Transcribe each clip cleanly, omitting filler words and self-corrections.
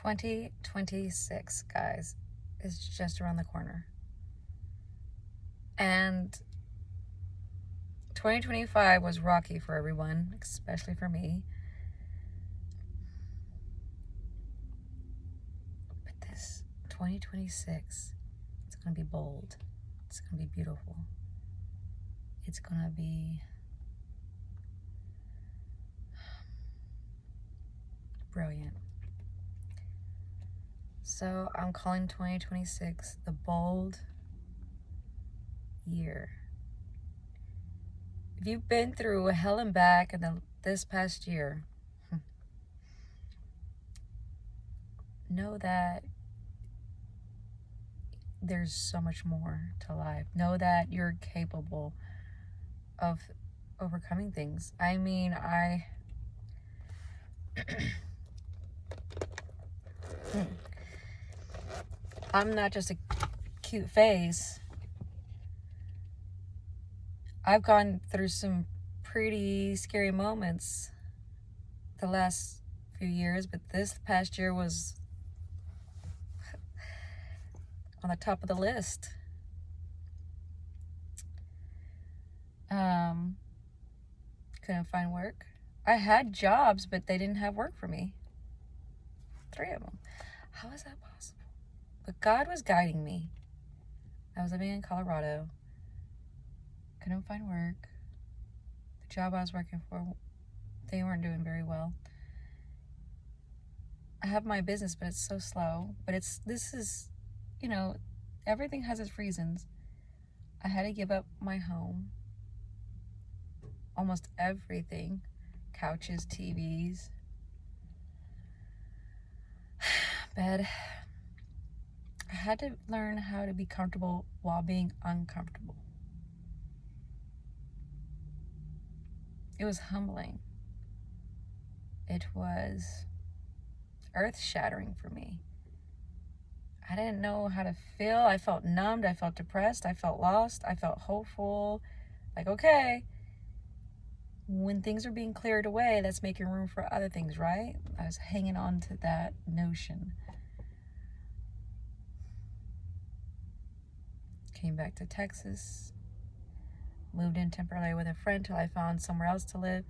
2026, guys, is just around the corner. And 2025 was rocky for everyone, especially for me. But this 2026, it's going to be bold. It's going to be beautiful. It's going to be brilliant. So I'm calling 2026 the bold year. If you've been through hell and back in this past year, know that there's so much more to life. Know that you're capable of overcoming things. I mean, I'm not just a cute face. I've gone through some pretty scary moments the last few years, but this past year was on the top of the list. Couldn't find work. I had jobs, but they didn't have work for me. 3 of them. How is that possible? But God was guiding me. I was living in Colorado. Couldn't find work. The job I was working for, they weren't doing very well. I have my business, but it's so slow. But this is, everything has its reasons. I had to give up my home. Almost everything. Couches, TVs, bed. I had to learn how to be comfortable while being uncomfortable. It was humbling. It was earth-shattering for me. I didn't know how to feel. I felt numbed. I felt depressed. I felt lost. I felt hopeful. Like, okay, when things are being cleared away, that's making room for other things, right? I was hanging on to that notion. Came back to Texas. Moved in temporarily with a friend till I found somewhere else to live.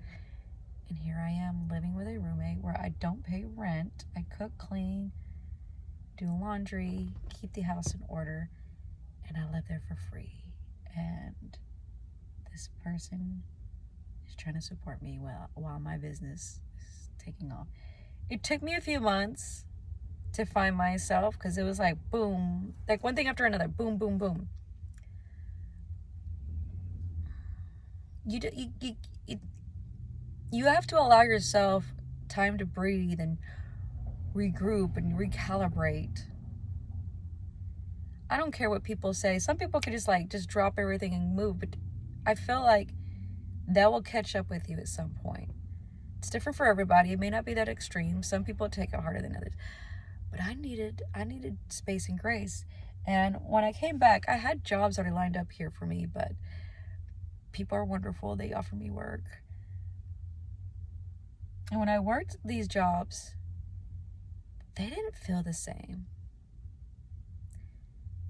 And here I am living with a roommate where I don't pay rent. I cook, clean, do laundry, keep the house in order, and I live there for free. And this person is trying to support me while my business is taking off. It took me a few months to find myself because it was like boom, like one thing after another, boom, boom, boom. You have to allow yourself time to breathe and regroup and recalibrate. I don't care what people say. Some people could just drop everything and move, but I feel like that will catch up with you at some point. It's different for everybody. It may not be that extreme. Some people take it harder than others. But I needed space and grace. And when I came back, I had jobs already lined up here for me, but people are wonderful. They offer me work. And when I worked these jobs, they didn't feel the same.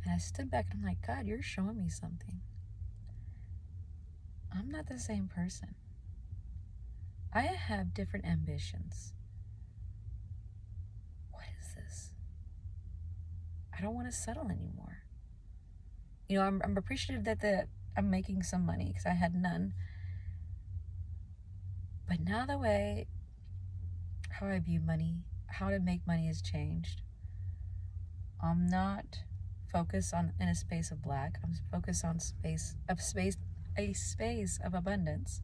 And I stood back and I'm like, God, you're showing me something. I'm not the same person. I have different ambitions. What is this? I don't want to settle anymore. I'm appreciative that I'm making some money because I had none. But now the way how I view money, how to make money has changed. I'm not focused in a space of lack. I'm focused on a space of abundance.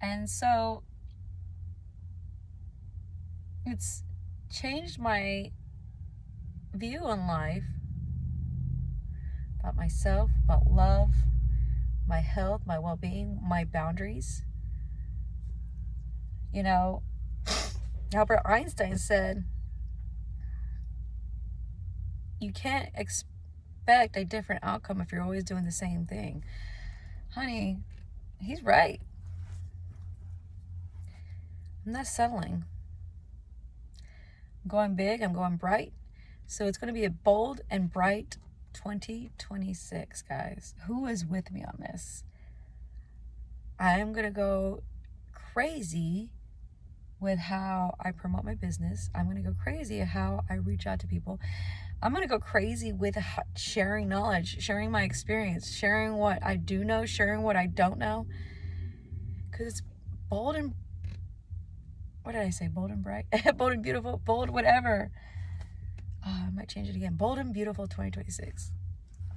And so it's changed my view on life, about myself, about love, my health, my well-being, my boundaries. Albert Einstein said, you can't expect a different outcome if you're always doing the same thing. Honey, he's right. I'm not settling. I'm going big, I'm going bright. So it's going to be a bold and bright 2026, guys. Who is with me on this? I am going to go crazy with how I promote my business. I'm going to go crazy at how I reach out to people. I'm going to go crazy with sharing knowledge, sharing my experience, sharing what I do know, sharing what I don't know. Because it's bold and, what did I say? Bold and bright? Bold and beautiful? Bold whatever. I might change it again. Bold and beautiful 2026.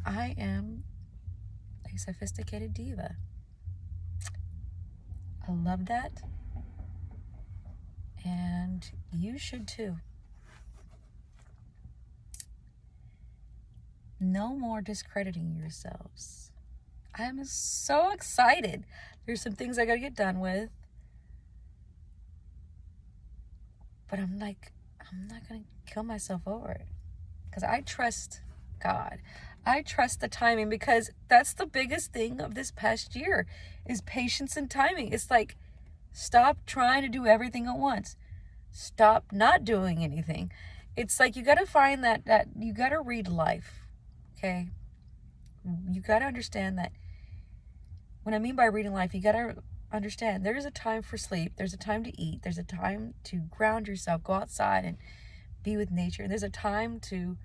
I am a sophisticated diva. I love that. And you should too. No more discrediting yourselves. I am so excited. There's some things I gotta get done with. But I'm not gonna kill myself over it. Because I trust God. I trust the timing, because that's the biggest thing of this past year is patience and timing. It's like, stop trying to do everything at once. Stop not doing anything. It's like you got to find that you got to read life, okay? You got to understand that. What I mean by reading life, you got to understand there's a time for sleep. There's a time to eat. There's a time to ground yourself, go outside and be with nature. There's a time to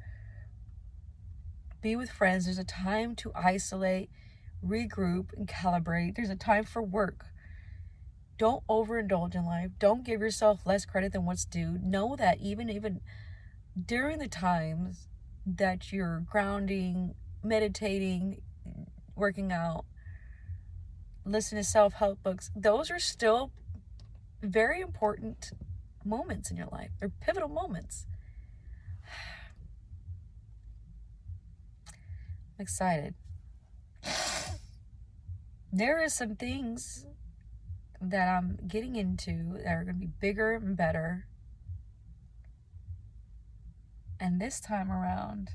be with friends. There's a time to isolate, regroup, and calibrate. There's a time for work. Don't overindulge in life. Don't give yourself less credit than what's due. Know that even during the times that you're grounding, meditating, working out, listening to self-help books, those are still very important moments in your life. They're pivotal moments. I'm excited. There is some things that I'm getting into that are going to be bigger and better. And this time around,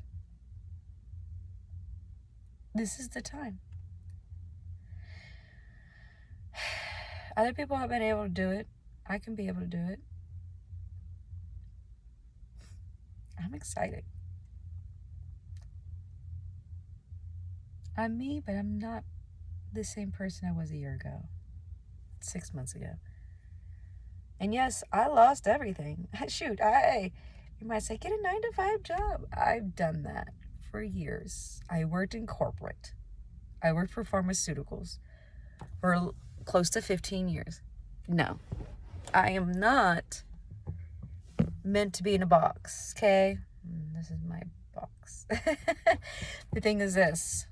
this is the time. Other people have been able to do it. I can be able to do it. I'm excited. I'm me, but I'm not the same person I was a year ago, 6 months ago. And yes, I lost everything. Shoot, you might say, get a 9-to-5 job. I've done that for years. I worked in corporate. I worked for pharmaceuticals for close to 15 years. No, I am not meant to be in a box, okay? This is my box. The thing is this.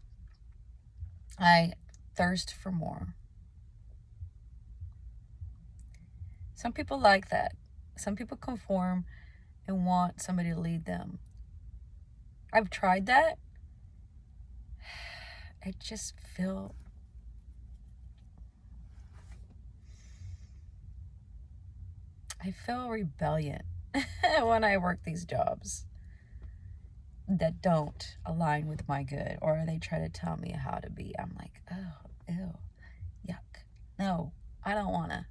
I thirst for more. Some people like that. Some people conform and want somebody to lead them. I've tried that. I just feel rebellion when I work these jobs that don't align with my good, or they try to tell me how to be. I'm like, oh, ew, yuck. No, I don't want to.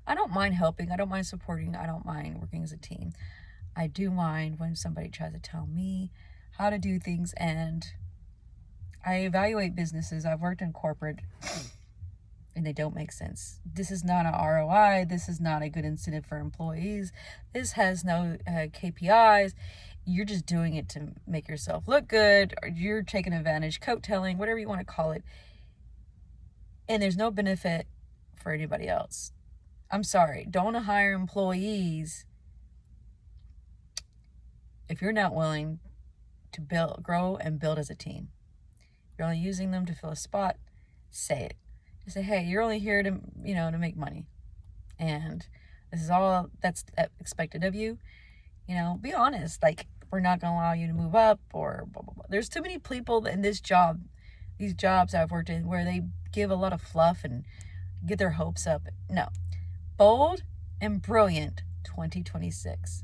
I don't mind helping. I don't mind supporting. I don't mind working as a team. I do mind when somebody tries to tell me how to do things, and I evaluate businesses. I've worked in corporate and they don't make sense. This is not an ROI. This is not a good incentive for employees. This has no KPIs. You're just doing it to make yourself look good, or you're taking advantage, coattailing, whatever you want to call it. And there's no benefit for anybody else. I'm sorry. Don't hire employees if you're not willing to grow and build as a team. You're only using them to fill a spot. Say it. Just say, hey, you're only here to, to make money. And this is all that's expected of you. Be honest. Like, we're not going to allow you to move up or blah, blah, blah. There's too many people in these jobs I've worked in, where they give a lot of fluff and get their hopes up. No. Bold and brilliant 2026.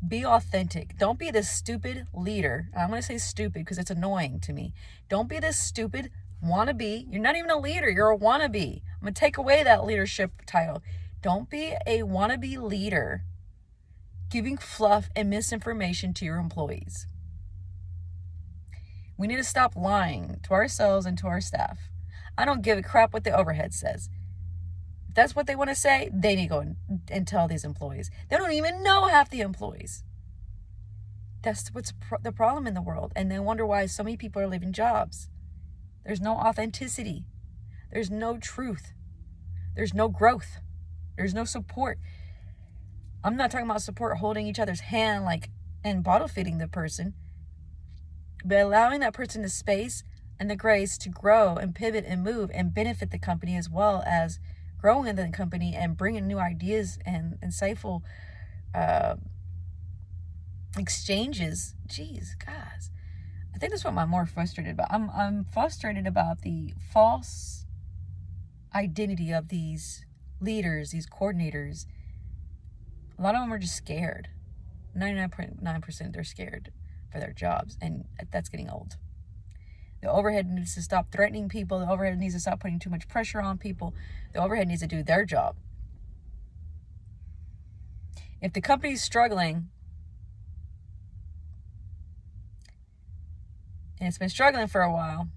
Be authentic. Don't be this stupid leader. I'm going to say stupid because it's annoying to me. Don't be this stupid wannabe. You're not even a leader. You're a wannabe. I'm going to take away that leadership title. Don't be a wannabe leader. giving fluff and misinformation to your employees. We need to stop lying to ourselves and to our staff. I don't give a crap what the overhead says. If that's what they want to say, they need to go and tell these employees. They don't even know half the employees. That's what's the problem in the world. And they wonder why so many people are leaving jobs. There's no authenticity. There's no truth. There's no growth. There's no support. I'm not talking about support holding each other's hand and bottle feeding the person, but allowing that person the space and the grace to grow and pivot and move and benefit the company, as well as growing in the company and bringing new ideas and insightful exchanges. Jeez, guys. I think that's what I'm more frustrated about. I'm frustrated about the false identity of these leaders, these coordinators. A lot of them are just scared. 99.9% they're scared for their jobs, and that's getting old. The overhead needs to stop threatening people. The overhead needs to stop putting too much pressure on people. The overhead needs to do their job. If the company's struggling, and it's been struggling for a while,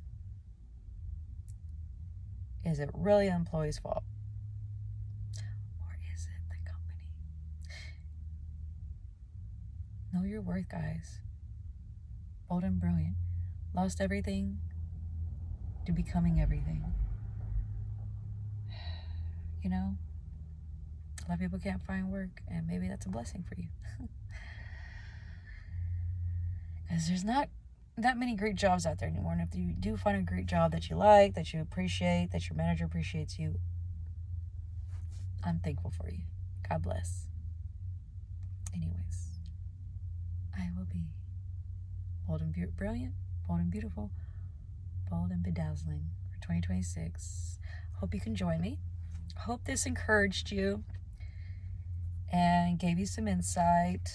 is it really the employee's fault? Or is it the company? Know your worth, guys. Bold and brilliant. Lost everything to becoming everything. You know, a lot of people can't find work, and maybe that's a blessing for you. Because there's not that many great jobs out there anymore. And if you do find a great job that you like, that you appreciate, that your manager appreciates you, I'm thankful for you. God bless. Anyways, I will be bold and brilliant, bold and beautiful, bold and bedazzling for 2026. Hope you can join me. Hope this encouraged you and gave you some insight.